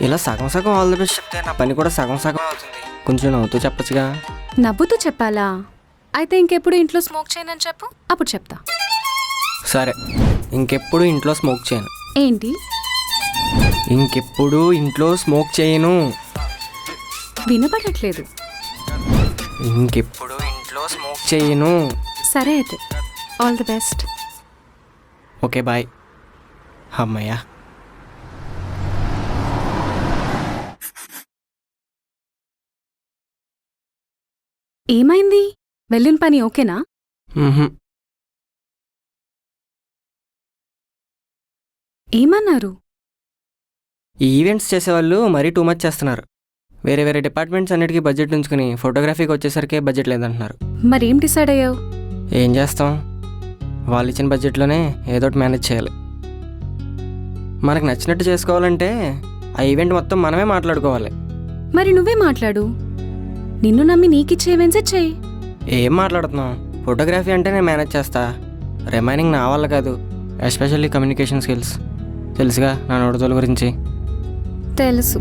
ఇలా సగం సగం ఆల్ ది బెస్ట్ చెప్తే నా పని కూడా సగం సగం అవుతుంది. కొంచెం నవ్వుతూ చెప్పచ్చుగా. నవ్వుతూ చెప్పాలా? అయితే ఇంకెప్పుడు ఇంట్లో స్మోక్ చేయనని చెప్పు, అప్పుడు చెప్తా. సరే, ఇంకెప్పుడు ఇంట్లో స్మోక్ చేయను. ఏంటి? ఇంకెప్పుడు ఇంట్లో స్మోక్ చేయను. వినపడట్లేదు. ఇంకెప్పుడు ఇంట్లో స్మోక్ చేయను. సరే అయితే, all the best. Okay bye. అమ్మయ్యా. ఏమైంది? వెళ్ళిన పని ఓకేనా? మ్హూ. ఏమన్నారు? ఈ ఈవెంట్స్ చేసేవాళ్ళు మరీ టూ మచ్ చేస్తున్నారు. వేరే వేరే డిపార్ట్మెంట్స్ అన్నిటికీ బడ్జెట్ ఉంచుకుని ఫోటోగ్రఫీకి వచ్చేసరికి బడ్జెట్ లేదంటున్నారు. మరేం డిసైడ్ అయ్యావు? ఏం చేస్తాం, వాళ్ళు ఇచ్చిన బడ్జెట్లోనే ఏదోటి మేనేజ్ చేయాలి. మనకు నచ్చినట్టు చేసుకోవాలంటే ఆ ఈవెంట్ మొత్తం మనమే మాట్లాడుకోవాలి. మరి నువ్వే మాట్లాడు. నిన్ను నమ్మి నీకిచ్చే ఈవెంట్సే చెయ్యి. ఏం మాట్లాడుతున్నాం? ఫోటోగ్రఫీ అంటే నేను మేనేజ్ చేస్తా, రిమైనింగ్ నా వల్ల కాదు. Especially communication skills. తెలుసుగా నా నోడుతోల గురించి. తెలుసు.